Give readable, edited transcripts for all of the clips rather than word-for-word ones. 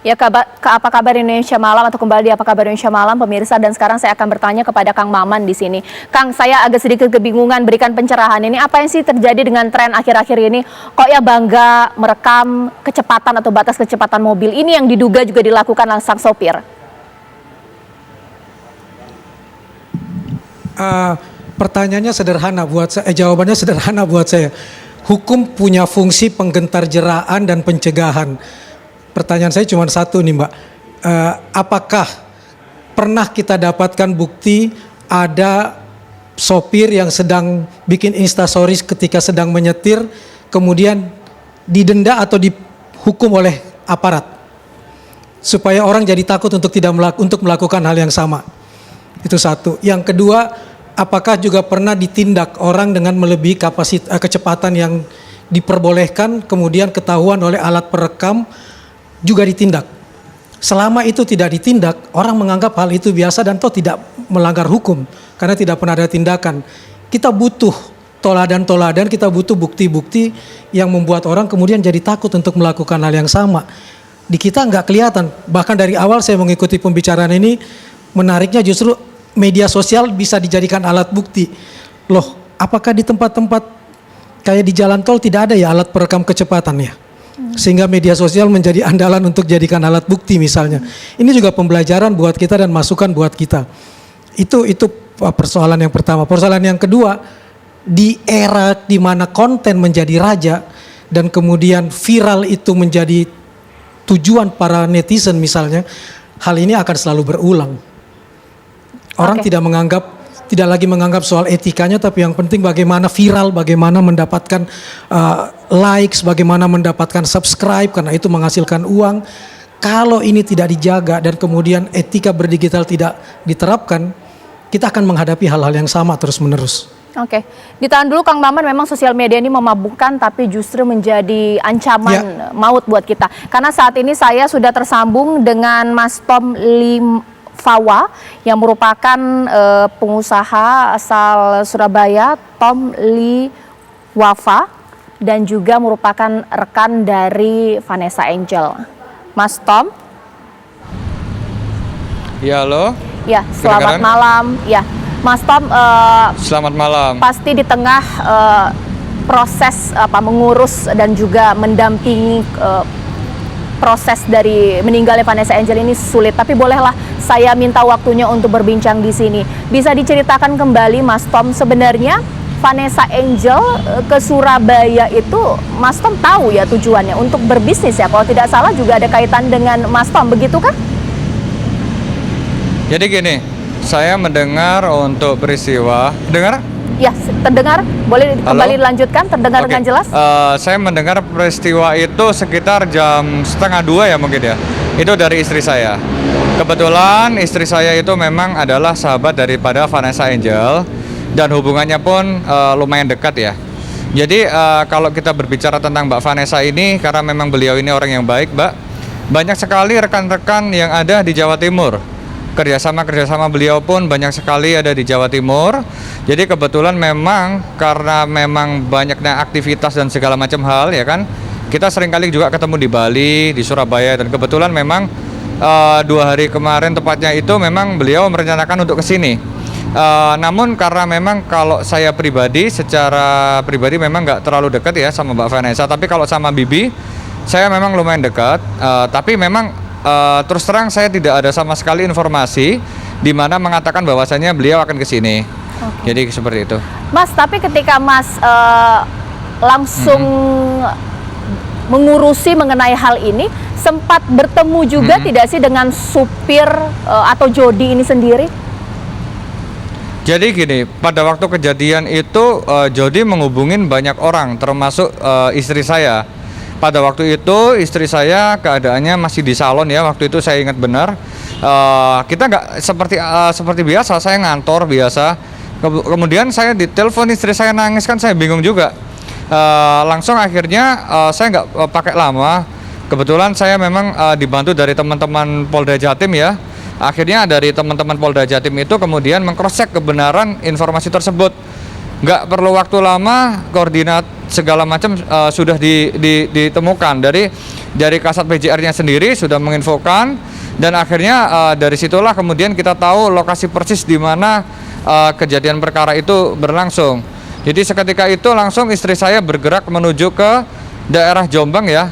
Ya, apa kabar Indonesia Malam atau kembali di Apa Kabar Indonesia Malam pemirsa, dan sekarang saya akan bertanya kepada Kang Maman di sini. Kang, saya agak sedikit kebingungan berikan pencerahan ini. Apa yang sih terjadi dengan tren akhir-akhir ini? Kok ya bangga merekam kecepatan atau batas kecepatan mobil ini yang diduga juga dilakukan oleh sang sopir? Pertanyaannya sederhana buat saya, jawabannya sederhana buat saya. Hukum punya fungsi penggentar jeraan dan pencegahan. Pertanyaan saya cuma satu nih Mbak, apakah pernah kita dapatkan bukti ada sopir yang sedang bikin instastories ketika sedang menyetir kemudian didenda atau dihukum oleh aparat supaya orang jadi takut untuk melakukan hal yang sama? Itu satu. Yang kedua, apakah juga pernah ditindak orang dengan melebihi kecepatan yang diperbolehkan kemudian ketahuan oleh alat perekam juga ditindak? Selama itu tidak ditindak, orang menganggap hal itu biasa dan toh tidak melanggar hukum karena tidak pernah ada tindakan. Kita butuh toladan-toladan, kita butuh bukti-bukti yang membuat orang kemudian jadi takut untuk melakukan hal yang sama. Di kita nggak kelihatan. Bahkan dari awal saya mengikuti pembicaraan ini, menariknya justru media sosial bisa dijadikan alat bukti. Loh, apakah di tempat-tempat kayak di jalan tol tidak ada ya alat perekam kecepatannya? Sehingga media sosial menjadi andalan untuk jadikan alat bukti misalnya. Ini juga pembelajaran buat kita dan masukan buat kita. Itu persoalan yang pertama. Persoalan yang kedua, di era di mana konten menjadi raja dan kemudian viral itu menjadi tujuan para netizen misalnya, hal ini akan selalu berulang. Orang tidak lagi menganggap soal etikanya, tapi yang penting bagaimana viral, bagaimana mendapatkan likes, bagaimana mendapatkan subscribe, karena itu menghasilkan uang. Kalau ini tidak dijaga dan kemudian etika berdigital tidak diterapkan, kita akan menghadapi hal-hal yang sama terus-menerus. Oke, ditahan dulu Kang Maman, memang sosial media ini memabukkan tapi justru menjadi ancaman maut buat kita. Karena saat ini saya sudah tersambung dengan Mas Tom Fawa yang merupakan pengusaha asal Surabaya, Tom Lee Wafa, dan juga merupakan rekan dari Vanessa Angel. Mas Tom? Ya, halo. Ya, selamat malam. Ya, Mas Tom. Selamat malam. Pasti di tengah proses mengurus dan juga mendampingi proses dari meninggalnya Vanessa Angel ini sulit, tapi bolehlah saya minta waktunya untuk berbincang di sini. Bisa diceritakan kembali Mas Tom, sebenarnya Vanessa Angel ke Surabaya itu Mas Tom tahu ya tujuannya untuk berbisnis ya, kalau tidak salah juga ada kaitan dengan Mas Tom, begitu kan? Jadi gini, saya mendengar untuk peristiwa, dengar? Ya, terdengar. Boleh kembali dilanjutkan, terdengar dengan jelas? Saya mendengar peristiwa itu sekitar jam 1:30 ya mungkin ya. Itu dari istri saya. Kebetulan istri saya itu memang adalah sahabat daripada Vanessa Angel dan hubungannya pun lumayan dekat ya. Jadi kalau kita berbicara tentang Mbak Vanessa ini, karena memang beliau ini orang yang baik, Mbak, banyak sekali rekan-rekan yang ada di Jawa Timur. Kerjasama beliau pun banyak sekali ada di Jawa Timur. Jadi kebetulan memang karena memang banyaknya aktivitas dan segala macam hal ya kan, kita seringkali juga ketemu di Bali, di Surabaya, dan kebetulan memang 2 hari kemarin tepatnya itu memang beliau merencanakan untuk kesini. Namun karena memang kalau saya pribadi, secara pribadi memang nggak terlalu dekat ya sama Mbak Vanessa, tapi kalau sama Bibi saya memang lumayan dekat. Tapi memang terus terang saya tidak ada sama sekali informasi di mana mengatakan bahwasannya beliau akan ke sini. Jadi seperti itu. Mas, tapi ketika Mas langsung mengurusi mengenai hal ini, sempat bertemu juga tidak sih dengan supir atau Jody ini sendiri? Jadi gini, pada waktu kejadian itu Jody menghubungin banyak orang termasuk istri saya. Pada waktu itu istri saya keadaannya masih di salon ya, waktu itu saya ingat benar. Kita nggak seperti biasa, saya ngantor biasa. Kemudian saya ditelepon istri saya nangis, kan saya bingung juga. Langsung akhirnya saya nggak pakai lama. Kebetulan saya memang dibantu dari teman-teman Polda Jatim ya. Akhirnya dari teman-teman Polda Jatim itu kemudian meng-cross-check kebenaran informasi tersebut. Nggak perlu waktu lama, segala macam sudah ditemukan dari Kasat PJR-nya sendiri sudah menginfokan, dan akhirnya dari situlah kemudian kita tahu lokasi persis di mana kejadian perkara itu berlangsung. Jadi seketika itu langsung istri saya bergerak menuju ke daerah Jombang ya,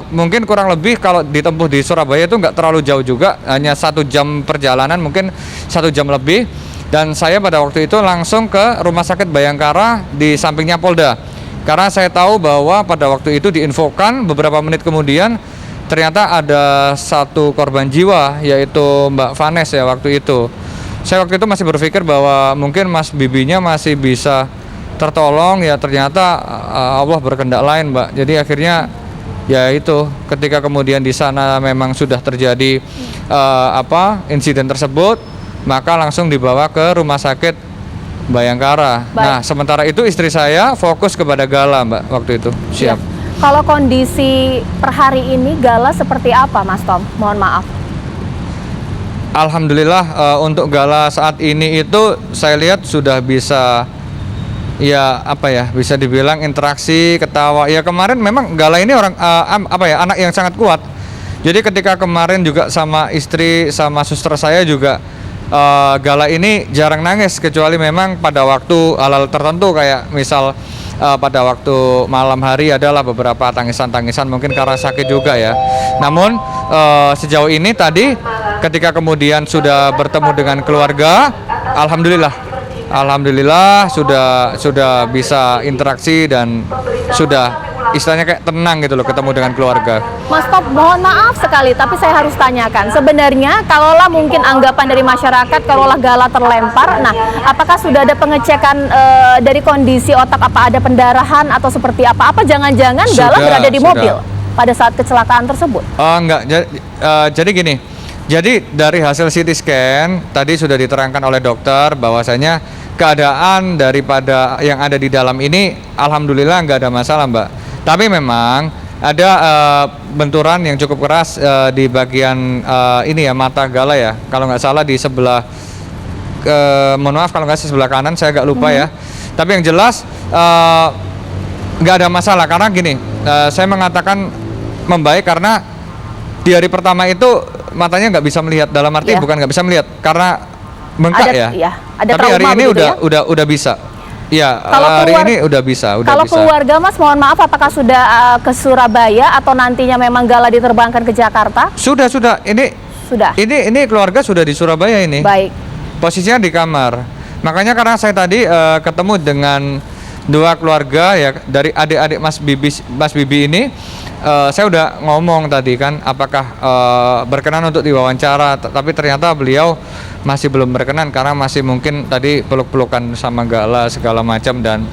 mungkin kurang lebih kalau ditempuh di Surabaya itu nggak terlalu jauh juga, hanya 1 jam perjalanan, mungkin 1 jam lebih. Dan saya pada waktu itu langsung ke Rumah Sakit Bayangkara di sampingnya Polda, karena saya tahu bahwa pada waktu itu diinfokan beberapa menit kemudian ternyata ada 1 korban jiwa, yaitu Mbak Vanes ya waktu itu. Saya waktu itu masih berpikir bahwa mungkin Mas Bibinya masih bisa tertolong, ya ternyata Allah berkehendak lain, Mbak. Jadi akhirnya ya itu, ketika kemudian di sana memang sudah terjadi insiden tersebut, maka langsung dibawa ke Rumah Sakit Bayangkara. Baik. Nah, sementara itu istri saya fokus kepada Gala, Mbak, waktu itu. Siap. Ya. Kalau kondisi per hari ini Gala seperti apa, Mas Tom? Mohon maaf. Alhamdulillah untuk Gala saat ini itu saya lihat sudah bisa, ya bisa dibilang interaksi, ketawa. Ya kemarin memang Gala ini orang anak yang sangat kuat. Jadi ketika kemarin juga sama istri sama suster saya juga, Gala ini jarang nangis, kecuali memang pada waktu hal-hal tertentu, kayak misal pada waktu malam hari adalah beberapa tangisan-tangisan, mungkin karena sakit juga ya. Namun sejauh ini tadi ketika kemudian sudah bertemu dengan keluarga, Alhamdulillah sudah bisa interaksi dan sudah istilahnya kayak tenang gitu loh ketemu dengan keluarga. Mas Top, mohon maaf sekali, tapi saya harus tanyakan. Sebenarnya, kalaulah mungkin anggapan dari masyarakat, kalaulah Gala terlempar, nah, apakah sudah ada pengecekan dari kondisi otak, apa ada pendarahan atau seperti apa? Apa jangan-jangan Gala berada di mobil pada saat kecelakaan tersebut? Enggak, jadi gini. Jadi dari hasil CT scan tadi sudah diterangkan oleh dokter bahwasanya keadaan daripada yang ada di dalam ini alhamdulillah nggak ada masalah, Mbak. Tapi memang ada benturan yang cukup keras di bagian ini ya, mata Gala ya. Kalau nggak salah di sebelah, mohon maaf kalau nggak sebelah kanan, saya agak lupa ya. Tapi yang jelas nggak ada masalah, karena gini, saya mengatakan membaik karena di hari pertama itu matanya nggak bisa melihat, dalam arti bukan nggak bisa melihat karena bengkak ada tapi hari ini gitu udah bisa. Ya, kalau hari ini udah bisa. Kalau keluarga Mas, mohon maaf, apakah sudah ke Surabaya atau nantinya memang Gala diterbangkan ke Jakarta? Sudah. Ini keluarga sudah di Surabaya ini. Baik. Posisinya di kamar. Makanya karena saya tadi ketemu dengan 2 keluarga ya dari adik-adik Mas Bibi ini, saya udah ngomong tadi kan apakah berkenan untuk diwawancara, tapi ternyata beliau masih belum berkenan karena masih mungkin tadi peluk-pelukan sama Gala segala macam, dan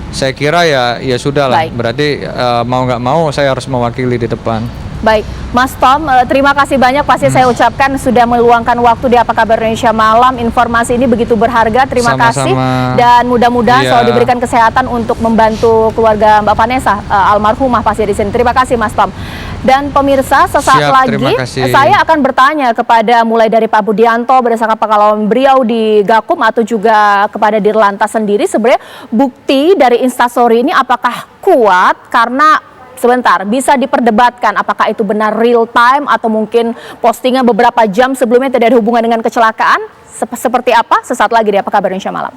saya kira ya sudah lah. Berarti mau nggak mau saya harus mewakili di depan. Baik, Mas Tom, terima kasih banyak pasti saya ucapkan sudah meluangkan waktu di Apa Kabar Indonesia Malam. Informasi ini begitu berharga, terima kasih. Dan mudah-mudahan selalu diberikan kesehatan untuk membantu keluarga Mbak Vanessa, almarhumah pasti di sini. Terima kasih Mas Tom. Dan pemirsa, sesaat lagi saya akan bertanya kepada mulai dari Pak Budianto berdasarkan pengalaman beliau di Gakum atau juga kepada Dirlantas sendiri, sebenarnya bukti dari Instastory ini apakah kuat, karena sebentar, bisa diperdebatkan apakah itu benar real time atau mungkin postingan beberapa jam sebelumnya tidak ada hubungan dengan kecelakaan. Seperti apa? Sesaat lagi di Apa Kabar Indonesia Malam.